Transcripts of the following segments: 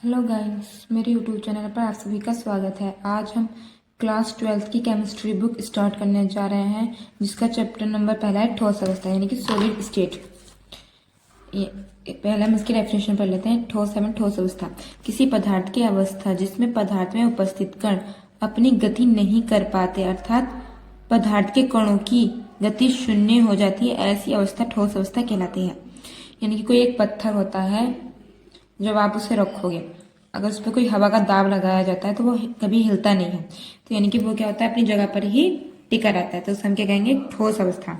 Hello guys, मेरे YouTube channel पर आप सभी का स्वागत है। आज हम क्लास 12th की केमिस्ट्री बुक स्टार्ट करने जा रहे हैं, जिसका चैप्टर नंबर पहला है ठोस अवस्था यानी कि सॉलिड स्टेट। पहले हम इसकी डेफिनेशन पढ़ लेते हैं। ठोस एवं ठोस अवस्था किसी पदार्थ की अवस्था जिसमें पदार्थ में उपस्थित कण अपनी गति नहीं कर पाते, अर्थात पदार्थ के कणों की गति शून्य हो जाती है, ऐसी अवस्था ठोस अवस्था कहलाती है। यानी कि कोई एक पत्थर होता है, जब आप उसे रखोगे, अगर उस पर कोई हवा का दाब लगाया जाता है तो वो कभी हिलता नहीं है। तो यानी कि वो क्या होता है, अपनी जगह पर ही टिका रहता है। तो उसे हम क्या कहेंगे, ठोस अवस्था।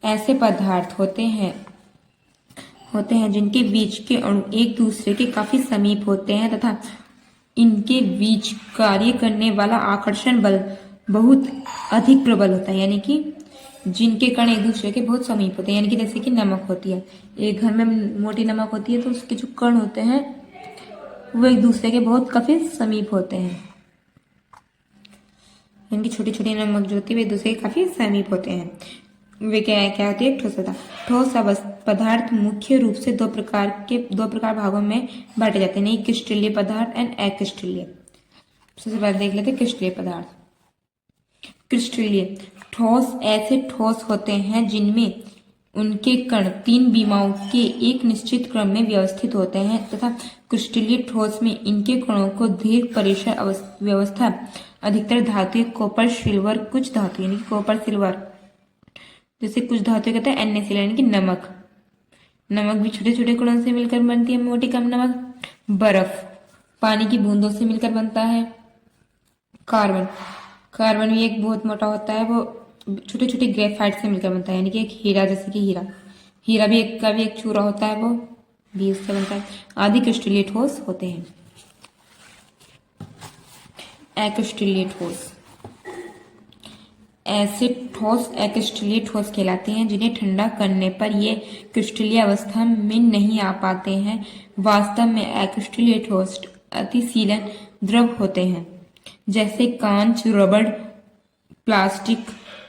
ऐसे पदार्थ होते हैं जिनके बीच के अणु एक दूसरे के काफी समीप होते हैं तथा इनके बीच कार्य करने वाला आकर्षण बल बहुत अधिक प्रबल होता है। यानी कि जिनके कण एक दूसरे के बहुत समीप होते हैं, यानी कि जैसे कि नमक होती है, एक घर में मोटी नमक होती है तो उसके जो कण होते हैं वो एक दूसरे के बहुत काफी समीप होते हैं। यानी कि छोटी छोटी नमक जो होती है वे एक दूसरे के काफी समीप होते हैं। वे क्या होती है, ठोस अवस्था। ठोस पदार्थ मुख्य रूप से दो प्रकार भागों में बांटे जाते हैं, क्रिस्टलीय पदार्थ एंड अक्रिस्टलीय। सबसे पहले देख लेते हैं क्रिस्टलीय पदार्थ। क्रिस्टलीय ठोस ऐसे ठोस होते हैं जिनमें उनके कण तीन विमाओं के एक निश्चित क्रम में व्यवस्थित होते हैं तथा क्रिस्टलीय ठोस में इनके कणों को दीर्घ परिसर व्यवस्था अधिकतर धातु कॉपर सिल्वर, कुछ धातु यानी कि कॉपर सिल्वर, जैसे कुछ धातु कहते हैं NaCl यानी कि नमक। नमक भी छोटे छोटे कणों से मिलकर बनती है, मोटी कम नमक। बर्फ पानी की बूंदों से मिलकर बनता है। कार्बन कार्बन भी एक बहुत मोटा होता है, वो छोटे छोटे ग्रेफाइट से मिलकर बनता है, यानी कि एक हीरा, जैसे कि हीरा भी एक चूरा होता है, वो भी इससे बनता है। आदि क्रिस्टलीय ठोस होते हैं। अक्रिस्टलीय ठोस ऐसे ठोस अक्रिस्टलीय ठोस कहलाते हैं जिन्हें ठंडा करने पर ये क्रिस्टलीय अवस्था में नहीं आ पाते हैं। वास्तव में अक्रिस्टलीय ठोस अति सीलन द्रव होते हैं, जैसे कांच, रबड़, प्लास्टिक,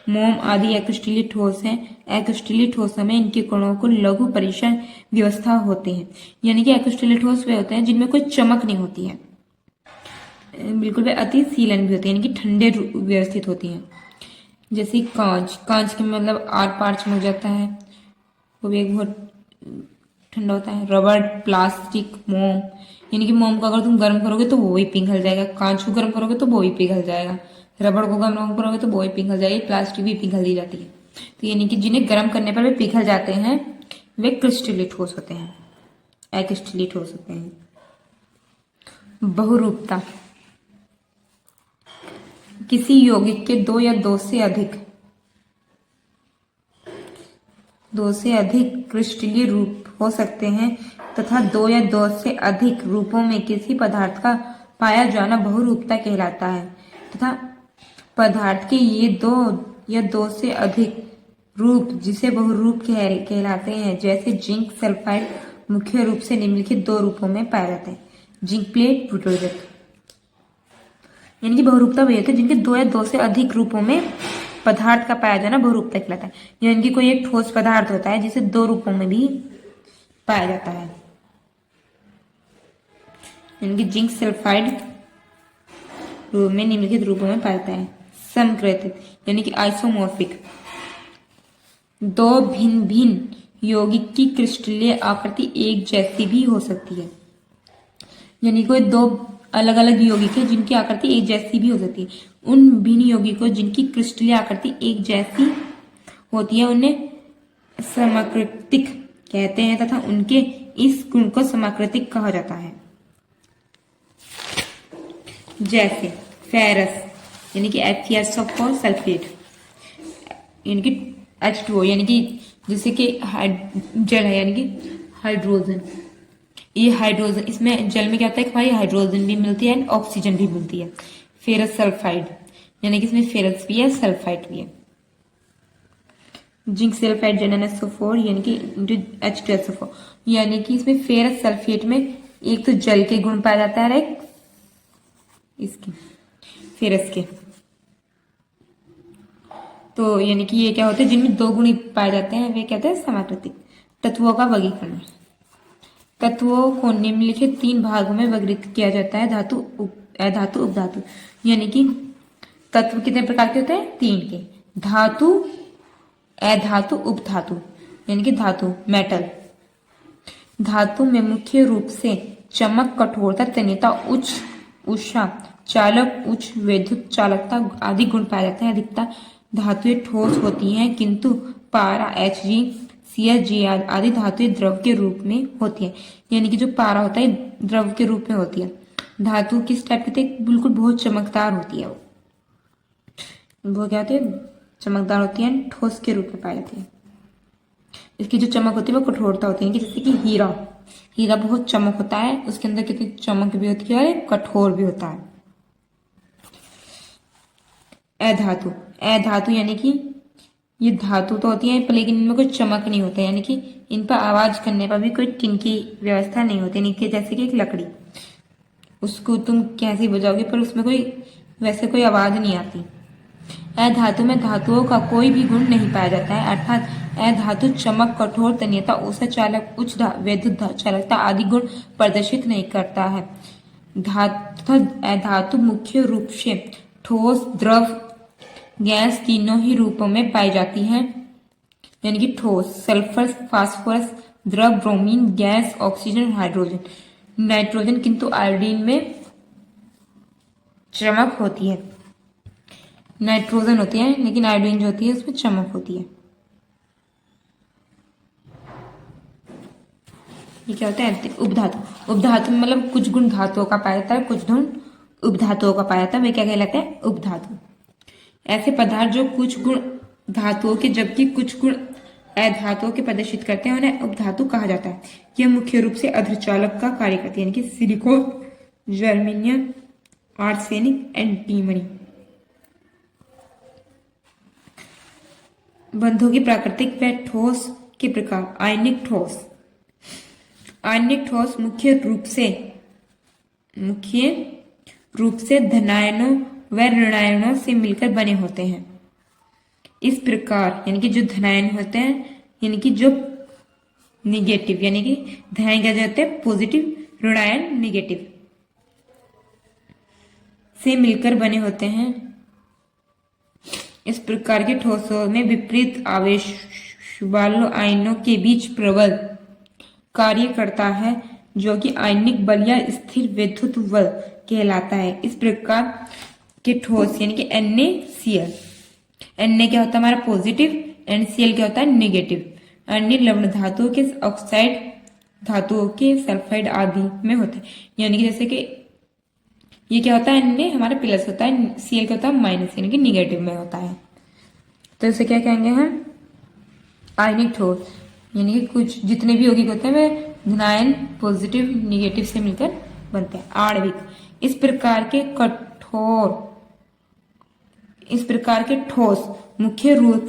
मोम आदि अक्रिस्टलीय ठोस हैं। अक्रिस्टलीय ठोसों में इनके कणों को लघु परिसर व्यवस्था होते हैं। यानी कि अक्रिस्टलीय ठोस वे होते हैं जिनमें कोई चमक नहीं होती है, बिल्कुल वे अति सीलन भी होते हैं, यानी कि ठंडे व्यवस्थित होती हैं। जैसे कांच के मतलब आर पार चमक जाता है, वो भी एक बहुत ठंडा होता है। रबड़, प्लास्टिक, मोम, यानी कि मोम को अगर तुम गर्म करोगे तो वो भी पिघल जाएगा, कांच को गर्म करोगे तो वो भी पिघल जाएगा, रबड़ को गर्म करोगे तो वो भी पिघल जाएगी, प्लास्टिक भी पिघल दी जाती है। तो यानी कि जिन्हें गर्म करने पर वे पिघल जाते हैं वे क्रिस्टलीय ठोस होते हैं, अक्रिस्टलीय ठोस होते हैं। बहुरूपता किसी यौगिक के दो से अधिक क्रिस्टलीय रूप हो सकते हैं तथा दो से अधिक रूपों में किसी पदार्थ का पाया जाना बहुरूपता कहलाता है तथा पदार्थ के ये दो से अधिक रूप जिसे बहुरूप कहलाते हैं। जैसे जिंक सल्फाइड मुख्य रूप से निम्नलिखित दो रूपों में पाया जाता है, जिंक प्लेट, बुटोजक। यानी कि बहुरूपता वही होती है जिनके दो से अधिक रूपों में पदार्थ का पाया जाना बहुरूपता कहलाता है। यानी कि कोई एक ठोस पदार्थ होता है जिसे दो रूपों में भी पाया जाता है, यानी कि जिंक सल्फाइड रूप में निम्नलिखित रूपों में पाया जाता है। समकृतित यानी कि आइसोमॉर्फिक, दो भिन्न भिन्न यौगिक की क्रिस्टलीय आकृति एक जैसी भी हो सकती है। यानी कोई दो अलग अलग यौगिक है जिनकी आकृति एक जैसी भी हो सकती है। उन भिन्न यौगिकों जिनकी क्रिस्टलीय आकृति एक जैसी होती है उन्हें समाकृतिक कहते हैं तथा उनके इस गुण को समाकृतिक कहा जाता है। जैसे फेरस यानी कि FeSO4 सल्फेट, यानी कि H2O, यानी कि जैसे कि जल है, यानी कि हाइड्रोजन। ये हाइड्रोजन, इसमें जल में क्या होता है कि भाई हाइड्रोजन भी मिलती है और ऑक्सीजन भी मिलती है। फेरस सल्फाइड यानी कि इसमें फेरस भी है, सल्फाइड भी है। जिंक सल्फाइड NaSO4 यानी कि H2SO4, यानी कि इसमें फेरस सल्फेट में एक तो जल के गुण पाया जाता है, एक इसके फेरस के। तो यानी कि ये क्या होते हैं जिनमें दो गुण पाए जाते हैं, वे कहते हैं समाकृतिक। तत्वों का वर्गीकरण, तत्वों को निम्नलिखित 3 भागों में वर्गीकृत किया जाता है, धातु, अधातु, उपधातु। यानी कि तत्व कितने प्रकार के होते हैं? 3 के, धातु, अधातु, उपधातु। यानी कि धातु, मेटल। धातु में मुख्य रूप से चमक, कठोरता, तन्यता, उच्च ऊष्मा, चालक, उच्च विद्युत चालकता आदि गुण पाए जाते हैं। अधिकता धातुएं ठोस होती हैं, किंतु पारा, Hg, CaG आदि धातुएं द्रव के रूप में होती है। यानी कि जो पारा होता है द्रव के रूप में होती है। धातु किस टाइप की होती है? बिल्कुल बहुत चमकदार होती है। वो क्या होती है? चमकदार होती है, ठोस के रूप में पाई जाती है। इसकी जो चमक होती है वो कठोरता होती है, कि जैसे कि हीरा, हीरा बहुत चमक होता है, उसके अंदर कितनी चमक भी होती है और कठोर भी होता है। अधातु, अधातु यानी कि ये धातु तो होती है पर लेकिन इनमें कोई चमक नहीं होता, यानी कि इन पर आवाज करने पर भी कोई टिन की व्यवस्था नहीं होती। यानी कि जैसे कि एक लकड़ी, उसको तुम कैसे बजाओगे पर उसमें कोई वैसे कोई आवाज नहीं आती। अधातु में धातुओं का कोई भी गुण नहीं पाया जाता है, अर्थात अधातु चमक, कठोर, तन्यता, ऊष्मा चालक, उच्च विद्युत चालकता आदि गुण प्रदर्शित नहीं करता है। अधातु मुख्य रूप से ठोस, द्रव, गैस तीनों ही रूपों में पाई जाती है। यानी कि ठोस, सल्फर, फास्फोरस, द्रव, bromine, gas, oxygen, hydrogen, nitrogen, किंतु आयोडीन में चमक होती है। नाइट्रोजन होती है लेकिन आयोडीन जो होती है उसमें चमक होती है। ये क्या होता है? उपधातु। उपधातु में मतलब कुछ गुण धातुओं का पाया जाता है, कुछ गुण उपधातुओं का पाया जाता है, वे क्या कहलाते हैं? उपधातु। ऐसे पदार्थ जो कुछ गुण धातुओं के जबकि कुछ गुण अधातुओं के प्रदर्शित करते हैं उन्हें उपधातु कहा जाता है। यह मुख्य रूप से अर्धचालक का कार्य करती है, यानी कि सिलिकॉन, जर्मेनियम, आर्सेनिक, एंटीमनी। बंधों की प्राकृतिक व ठोस के प्रकार। आयनिक ठोस। आयनिक ठोस मुख्य रूप से धनायनों व ऋणायनों से मिलकर बने होते हैं। इस प्रकार यानी कि जो धनायन होते हैं, यानी कि जो निगेटिव, यानी कि धनायन क्या होते हैं? पॉजिटिव, ऋणायन निगेटिव से मिलकर बने होते हैं। इस प्रकार के ठोसों में विपरीत आवेश वाले आयनों के बीच प्रबल कार्य करता है, जो कि आयनिक बल या स्थिर विद्युत बल कहलाता है। इस प्रकार के ठोस यानी कि NaCl, Na क्या होता है हमारा? पॉजिटिव, NCl क्या होता है? नेगेटिव। अन्य लवण धातुओं के ऑक्साइड, धातुओं के सल्फाइड आदि में होते हैं। यानी कि जैसे कि ये क्या होता है? Na हमारा प्लस होता है, Cl क्या होता है? माइनस, यानी कि निगेटिव में होता है। तो इसे क्या कहेंगे हम? आयनिक ठोस। यानी कि कुछ जितने भी यौगिक होते हैं वे धनायन, पॉजिटिव, निगेटिव से मिलकर बनते हैं। आणविक। इस प्रकार के ठोस मुख्य रूप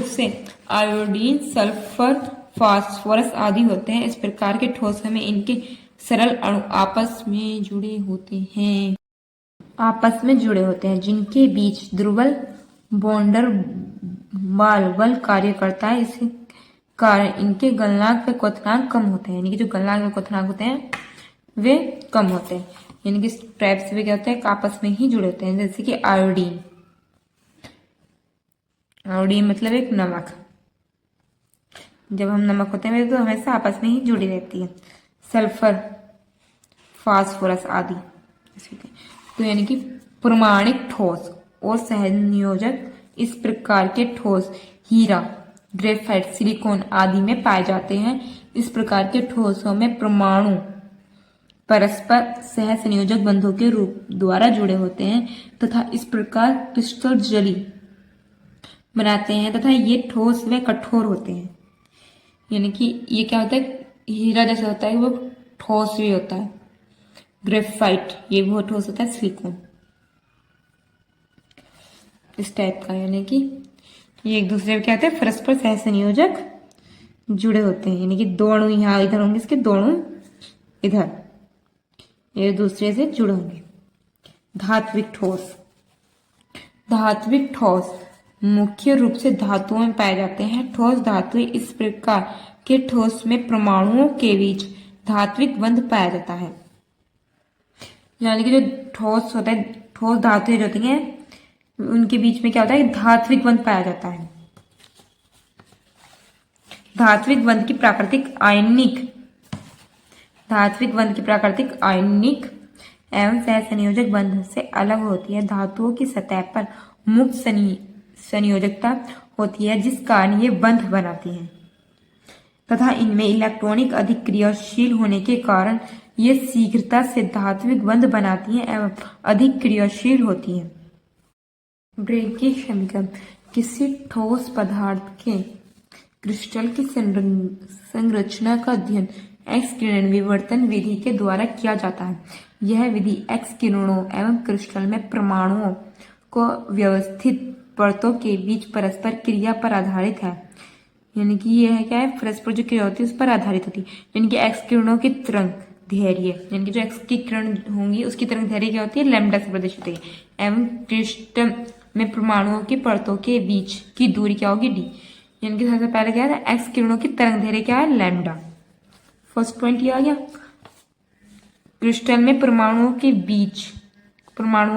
से आयोडीन, सल्फर, फास्फोरस आदि होते हैं। इस प्रकार के ठोसों में इनके सरल अणु आपस में जुड़े होते हैं, जिनके बीच दुर्बल बॉन्डर बल कार्य करता है। इस कारण इनके गलनांक व क्वथनांक कम होते हैं। यानी कि जो गलनांक व क्वथनांक होते हैं वे कम होते हैं। यानी कि ट्रैप्स वे क्या होते हैं? आपस में ही जुड़े होते हैं। जैसे कि आयोडीन, आयोडीन मतलब एक नमक। जब हम नमक होते हैं तो हमेशा आपस में ही जुड़ी रहती है। सल्फर, फास्फोरस आदि। तो यानी कि प्रमाणिक ठोस और सहसंयोजक। इस प्रकार के ठोस हीरा, ग्रेफाइट, सिलिकॉन आदि में पाए जाते हैं। इस प्रकार के ठोसों में परमाणु परस्पर सहसंयोजक बंधों के रूप द्वारा जुड़े होते हैं तथा इस प्रकार क्रिस्टल जली बनाते हैं तथा ये ठोस व कठोर होते हैं। यानी कि ये क्या होता है? हीरा जैसा होता है वो ठोस भी होता है। ग्रेफाइट ये बहुत ठोस होता है। सिलिकॉन इस टाइप का, यानी कि ये एक दूसरे में क्या होता है? परस्पर सहसंयोजक जुड़े होते हैं। यानी कि दो अणु यहाँ इधर होंगे, इसके दो अणु इधर, ये दूसरे से जुड़े होंगे। धात्विक ठोस। धात्विक ठोस मुख्य रूप से धातुओं में पाए जाते हैं। ठोस धातुएं इस प्रकार के ठोस में परमाणुओं के बीच धात्विक बंध पाया जाता है। यानी कि जो ठोस होता है, ठोस धातुएं जो होती हैं उनके बीच में क्या होता है, धात्विक बंध पाया जाता है। धात्विक बंध की प्राकृतिक आयनिक एवं सहसंयोजक बंध से अलग होती है। धातुओं की सतह पर मुक्त संयोजकता होती है जिस कारण ये बंध बनाती हैं तथा इनमें इलेक्ट्रॉनिक अधिक क्रियाशील होने के कारण ये शीघ्रता से धात्विक बंध बनाती हैं एवं अधिक क्रियाशील होती हैं। ब्रेग की समीकरण। किसी ठोस पदार्थ के क्रिस्टल की संरचना का अध्ययन एक्स किरण विवर्तन विधि के द्वारा किया जाता है। यह विधि एक्स किरणों एवं क्रिस्टल में परमाणुओं को व्यवस्थित परतों के बीच परस्पर क्रिया पर आधारित है। यानी कि यह क्या है, परस्पर जो क्रिया होती है उस पर आधारित होती है। यानी कि एक्स किरणों की तरंग धैर्य, यानी कि जो एक्स की किरण होंगी उसकी तरंग धैर्य क्या होती है, लैम्डा से प्रदर्शित होती है। एवं क्रिस्टल में परमाणुओं की परतों के बीच की दूरी क्या होगी, डी। यानी कि सबसे पहले क्या है, एक्स किरणों की तरंग धैर्य क्या है, लैम्डा। फर्स्ट पॉइंट ये आ गया। क्रिस्टल में परमाणुओं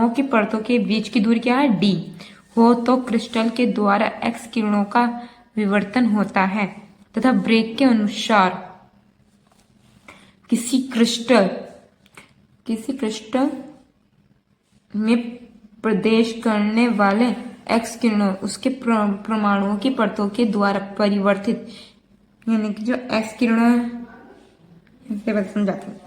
की परतों के बीच की दूरी क्या है, डी हो तो क्रिस्टल के द्वारा एक्स किरणों का विवर्तन होता है तथा ब्रेग के अनुसार किसी क्रिस्टल में प्रवेश करने वाले एक्स किरणों उसके परमाणुओं की परतों के द्वारा परिवर्तित, यानी कि जो एक्स किरणों समझाते हैं,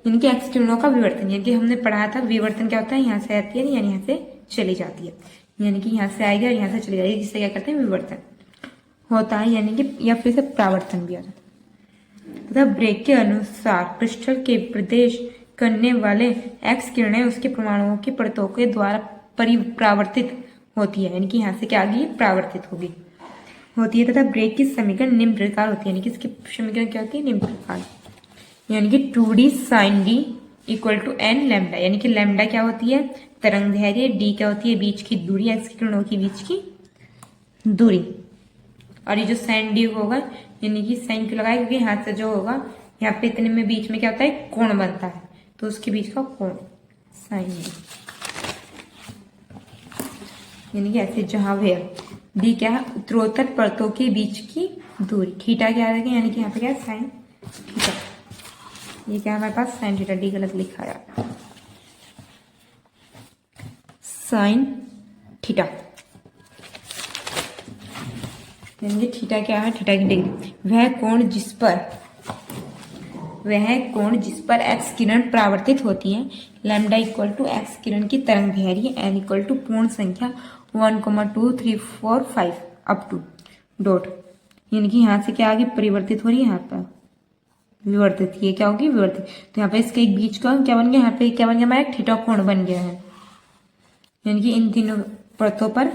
यानी कि एक्स किरणों का विवर्तन, यानी कि हमने पढ़ा था विवर्तन क्या होता है, यहाँ से आती है यानी यहाँ से चली जाती है, यानी कि यहाँ से आएगी और यहाँ से चली जाएगी, जिससे क्या करते हैं, विवर्तन होता है, यानी कि या फिर से परावर्तन भी आता है। तथा ब्रेग के अनुसार क्रिस्टल के प्रवेश करने वाले एक्स किरणें उसके परमाणुओं की परतों के द्वारा परिप्रावर्तित होती है, यानी कि यहाँ से क्या आगे परावर्तित होती है। तथा ब्रेग की समीकरण निम्न प्रकार होती है, यानी कि इसकी समीकरण क्या होती है, निम्न प्रकार, यानी कि 2d sin d equal to n lambda, यानी कि लैम्डा क्या होती है, तरंग धैर्य, डी क्या होती है, बीच की दूरी, एक्स किरणों की बीच की दूरी, और ये जो साइन डी होगा, यानी कि साइन क्यों लगाए, क्योंकि हाथ से जो होगा यहाँ पे इतने में बीच में क्या होता है, कोण बनता है, तो उसके बीच का कोण साइन डी, यानी कि ऐसे जहां वे डी क्या है, उत्तरोत्तर परतों के बीच की दूरी, थीटा क्या आएगा, यानी कि यहाँ पे क्या है, साइन थीटा, ये क्या है हमारे पास, साइन थीटा, डी गलत लिखा है, साइन थीटा, यानी कि थीटा क्या है, थीटा की डिग्री, वह कोण जिस पर एक्स किरण परावर्तित होती है, लैम्डा इक्वल टू एक्स किरण की तरंग दैर्घ्य, एन इक्वल टू पूर्ण संख्या 1, 2, 3, 4, 5 अप टू डॉट, यानी कि यहाँ से क्या आगे परिवर्तित हो रही है, यहाँ पर विवर्तित, ये क्या होगी, विवर्तित, तो यहाँ पे इसके एक बीच का क्या बन गया, यहाँ पे क्या बन गया, हमारा थीटा कोण बन गया है, यानी कि इन तीनों परतों पर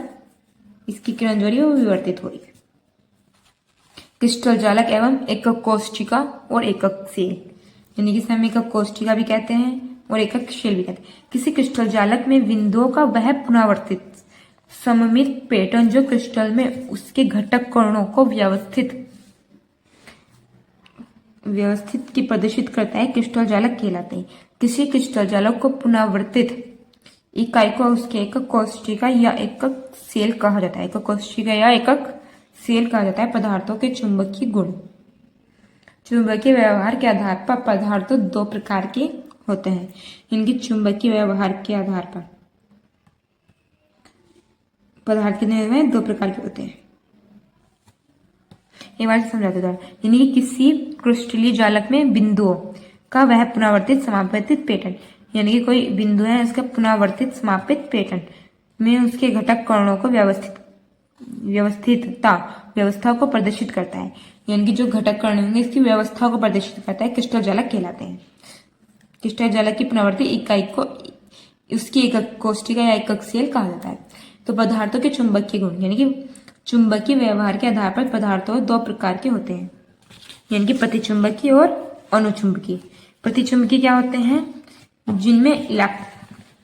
इसकी किरण जो रही है वो विवर्तित हो रही है। क्रिस्टल जालक एवं एकक कोष्ठिका और एकक शेल, यानी कि हम एकक कोष्ठिका भी कहते हैं और एकक शेल भी कहते हैं। किसी क्रिस्टल जालक में बिंदुओं का वह पुनरावर्तित सममित पैटर्न जो क्रिस्टल में उसके घटक कणों को व्यवस्थित की प्रदर्शित करता है, क्रिस्टल जालक कहलाते हैं। किसी क्रिस्टल जालक को पुनरावर्तित इकाई को उसके एकक कोष्ठिका या एकक शेल कहा जाता है। एकक कोष्ठिका या एकक शेल कहा जाता है। पदार्थों के चुंबकीय गुण। चुंबकीय व्यवहार के आधार पर पदार्थ दो प्रकार के होते हैं। इनके चुंबकीय व्यवहार के आधार पर पदार्थ कितने दो प्रकार के होते हैं। एक बार समझाते हैं, यानी कि किसी क्रिस्टलीय जालक में बिंदुओं का वह पुनरावर्तित समापित पैटर्न, यानी कि कोई बिंदु है उसका पुनरावर्तित समापित पैटर्न में उसके घटक कणों को व्यवस्था को प्रदर्शित करता है। यानी कि जो घटक कण होंगे इसकी व्यवस्था को प्रदर्शित करता है, क्रिस्टल जालक कहलाते हैं। क्रिस्टल जालक की पुनरावर्तित इकाई को उसकी एकक कोष्ठिका या एकक शेल कहा जाता है। तो पदार्थों के चुंबकीय गुण, यानी कि चुंबकीय व्यवहार के आधार पर पदार्थों दो प्रकार के होते हैं, यानी कि प्रतिचुंबकीय और अनुचुंबकीय। प्रतिचुंबकीय क्या होते हैं, जिनमें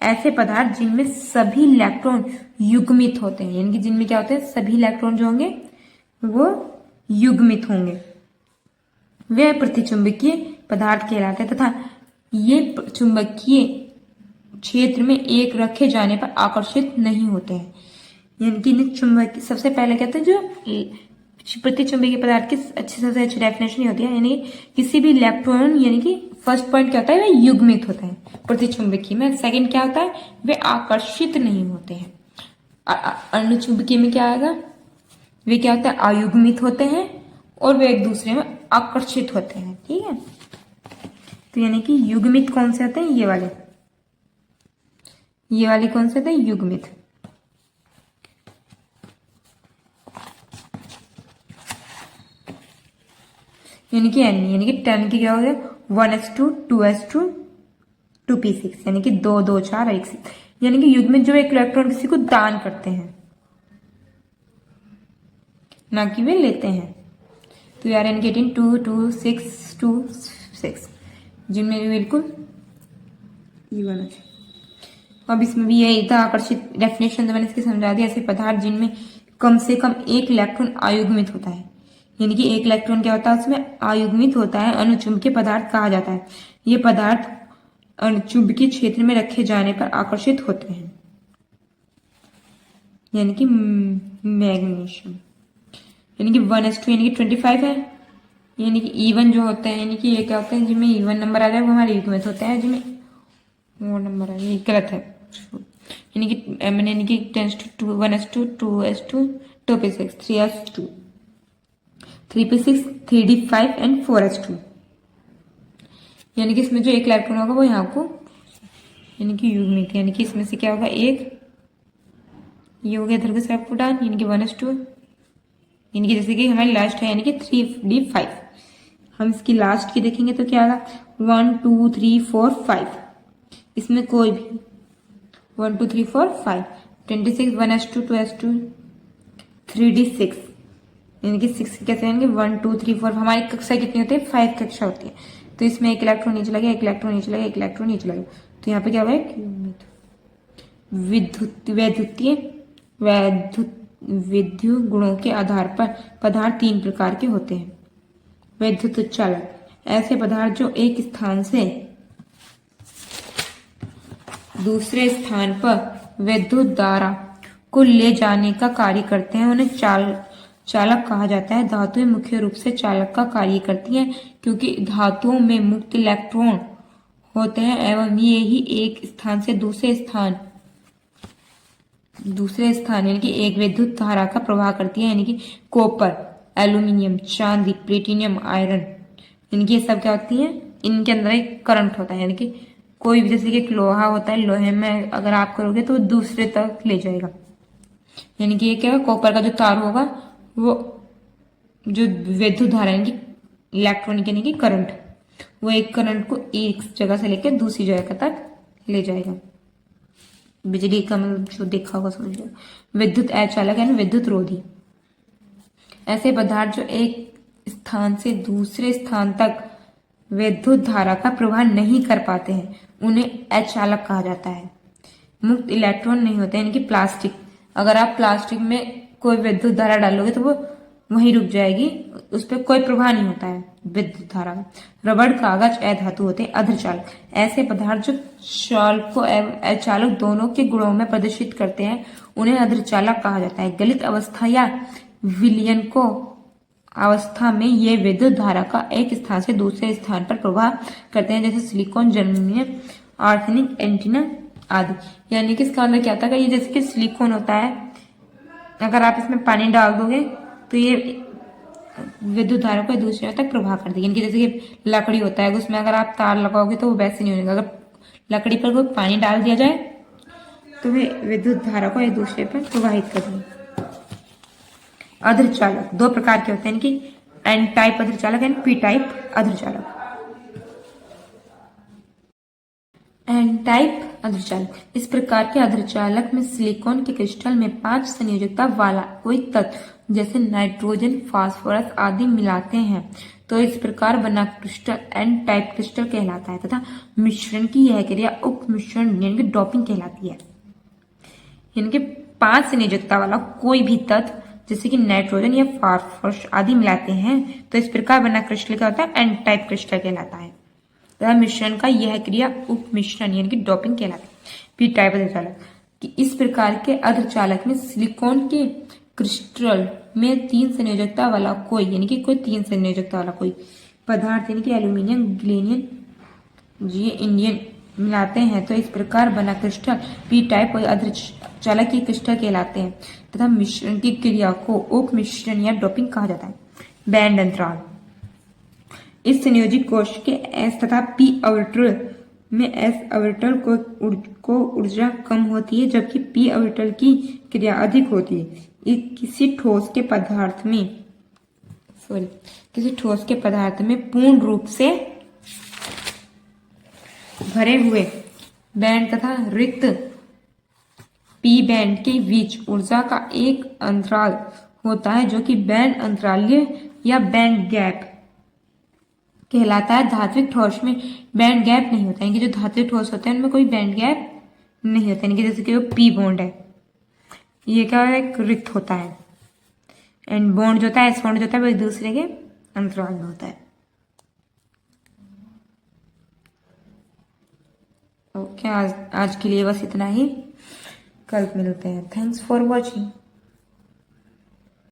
ऐसे पदार्थ जिनमें सभी इलेक्ट्रॉन युग्मित होते हैं, यानी कि जिनमें क्या होते हैं, सभी इलेक्ट्रॉन जो होंगे वो युग्मित होंगे, वे प्रतिचुंबकीय पदार्थ कहलाते हैं तथा ये चुंबकीय क्षेत्र में एक रखे जाने पर आकर्षित नहीं होते हैं। यानी कि चुंबक सबसे पहले कहते हैं जो प्रतिचुंबकीय पदार्थ की सबसे अच्छी डेफिनेशन ही होती है, यानी किसी भी इलेक्ट्रॉन, यानी कि फर्स्ट पॉइंट क्या होता है, वे युग्मित होते हैं प्रतिचुंबकीय में। सेकंड क्या होता है, वे आकर्षित नहीं होते हैं। अणुचुंबकीय में क्या आएगा, वे क्या होता है, अयुग्मित होते हैं और वे एक दूसरे में आकर्षित होते हैं। ठीक है, तो यानी कि युग्मित कौन से होते हैं, ये वाले कौन से होते हैं, युग्मित। यानी कि N, यानी कि 10 की क्या हो गया, 1s2 2s2 2p6, यानी कि 2 2 4 1 6, यानी कि युग्मित जो एक इलेक्ट्रॉन किसी को दान करते हैं, ना कि वे लेते हैं। तो यार यानी कि 18 2 2 6 2 6, जिनमें बिल्कुल इवन है। अब इसमें भी यही था आकर्षित डेफिनेशन, तो मैंने इसकी समझा दिया। ऐसे पदार्थ जिनमें कम से कम एक इलेक्ट्रॉन अयुग्मित होता है, यानी कि एक इलेक्ट्रॉन क्या होता है, उसमें अयुग्मित होता है, अणुचुंबकीय पदार्थ कहा जाता है। ये पदार्थ अणुचुंबकीय क्षेत्र में रखे जाने पर आकर्षित होते हैं, यानी कि मैग्नीशियम, यानी कि 1s2 यानी कि 25 है, यानी कि इवन जो होते हैं, यानी कि ये क्या होते हैं, जिनमें इवन नंबर आ जाए वो हमारे युग्मित होते हैं, जिनमें वो नंबर आ जाए गलत है, यानी कि यानी कि 10 1s2 2s2 2p6 3s2 3p6 3d5 and 4s2, यानी कि इसमें जो एक इलेक्ट्रॉन होगा वो यहाँ को, यानी कि युग्मित, यानी कि इसमें से क्या होगा, एक ये हो गया इधर के साइड को डान, यानी कि 1s2, यानी कि जैसे कि हमारी लास्ट है, यानी कि 3d5। हम इसकी लास्ट की देखेंगे तो क्या होगा, 1 2 3 4 5, इसमें कोई भी 1 2 3 4 5 26 1s2 2s2 3d6, यानी कि 6 कैसे आएंगे, 1 2 3 4, हमारी कक्षा कितनी होती है, 5 कक्षा होती है, तो इसमें एक इलेक्ट्रॉन नीचे लगे, एक इलेक्ट्रॉन नीचे लगे, एक इलेक्ट्रॉन नीचे लगे, तो यहाँ पे क्या हुआ, विद्युत गुणों के आधार पर पदार्थ 3 प्रकार के होते हैं। विद्युत चालक, ऐसे पदार्थ जो एक स्थान से दूसरे स्थान पर विद्युत धारा को ले जाने का कार्य करते हैं, उन्हें चालक कहा जाता है। धातुएं मुख्य रूप से चालक का कार्य करती हैं, क्योंकि धातुओं में मुक्त इलेक्ट्रॉन होते हैं एवं ये ही एक स्थान से दूसरे स्थान यानी कि एक विद्युत धारा का प्रवाह करती है, यानी कि कॉपर, एल्यूमिनियम, चांदी, प्लेटिनियम, आयरन, यानी कि ये सब क्या होती है, इनके अंदर एक करंट होता है, यानी कि कोई भी जैसे कि लोहा होता है, लोहे में अगर आप करोगे तो दूसरे तक ले जाएगा, यानी कि ये क्या, कॉपर का जो तार होगा वो जो विद्युत धारा यानी कि इलेक्ट्रॉनिक यानी कि करंट, वो एक करंट को एक जगह से लेकर दूसरी जगह तक ले जाएगा। बिजली का मतलब जो देखा होगा समझ लो। विद्युत अचालक यानी विद्युत रोधी, ऐसे पदार्थ जो एक स्थान से दूसरे स्थान तक विद्युत धारा का प्रवाह नहीं कर पाते हैं, उन्हें अचालक कहा जाता है। मुक्त इलेक्ट्रॉन नहीं होते, यानी कि प्लास्टिक, अगर आप प्लास्टिक में कोई विद्युत धारा डालोगे तो वो वहीं रुक जाएगी, उस पर कोई प्रभाव नहीं होता है विद्युत धारा का। रबड़, कागज, अधातु होते हैं अर्धचालक, ऐसे पदार्थ जो चालक एवं अचालक दोनों के गुणों में प्रदर्शित करते हैं, उन्हें अर्धचालक कहा जाता है। गलित अवस्था या विलयन को अवस्था में ये विद्युत धारा का एक स्थान से दूसरे स्थान पर प्रवाह करते हैं, जैसे सिलिकॉन, जर्मेनियम, आर्सेनिक, एंटीना आदि। यानी कि इसका अंदर क्या था, ये जैसे कि सिलिकॉन होता है, अगर आप इसमें पानी डाल दोगे तो ये विद्युत धारा को दूसरे तक प्रवाह कर देगी। जैसे कि लकड़ी होता है, उसमें अगर आप तार लगाओगे तो वो वैसे नहीं होगा, अगर लकड़ी पर कोई पानी डाल दिया जाए तो वे विद्युत धारा को एक दूसरे पर प्रवाहित कर देगी। अर्धचालक 2 प्रकार के होते हैं, कि एन टाइप अर्धचालक एंड पी टाइप अर्धचालक। एन टाइप अर्धचालक, इस प्रकार के अर्धचालक में सिलिकॉन के क्रिस्टल में 5 संयोजकता वाला कोई तत्व जैसे नाइट्रोजन, फास्फोरस आदि मिलाते हैं, तो इस प्रकार बना क्रिस्टल एन टाइप क्रिस्टल कहलाता है तथा मिश्रण की यह क्रिया उप मिश्रण यानी कि डोपिंग कहलाती है। यानी कि 5 संयोजकता वाला कोई भी तत्व जैसे कि नाइट्रोजन या फास्फोरस आदि मिलाते हैं तो इस प्रकार बना क्रिस्टल क्या होता है, एन टाइप क्रिस्टल कहलाता है तथा मिश्रण का यह क्रिया उप मिश्रण यानी कि डोपिंग कहलाता है। पी टाइप अर्धचालक कि इस प्रकार के अर्धचालक में सिलिकॉन के क्रिस्टल में 3 संयोजकता वाला कोई यानी कि कोई 3 संयोजकता वाला कोई पदार्थ यानी कि एल्यूमिनियम, गिलेनियम, जी इंडियन मिलाते हैं तो इस प्रकार बना क्रिस्टल पी टाइप अर्धचालक की क्रिस्टल कहलाते हैं तथा मिश्रण की क्रिया को उप मिश्रण या डोपिंग कहा जाता है। बैंड अंतराल इस संयोजी कोश के एस तथा पी ऑर्बिटल में एस ऑर्बिटल को ऊर्जा कम होती है जबकि पी ऑर्बिटल की क्रिया अधिक होती है। किसी ठोस के पदार्थ में पूर्ण रूप से भरे हुए बैंड तथा रिक्त पी बैंड के बीच ऊर्जा का एक अंतराल होता है जो कि बैंड अंतराल्य या बैंड गैप कहलाता है। धात्विक ठोस में बैंड गैप नहीं होता है कि जो धात्विक ठोस होते हैं उनमें कोई बैंड गैप नहीं होता है कि जैसे कि वो पी बॉन्ड है, ये क्या है, एक रिक्त होता है एंड बॉन्ड जो होता है एस बॉन्ड जो होता है वो एक दूसरे के अंतराल में होता है। ओके, आज के लिए बस इतना ही, कल मिलते हैं। Thanks for watching.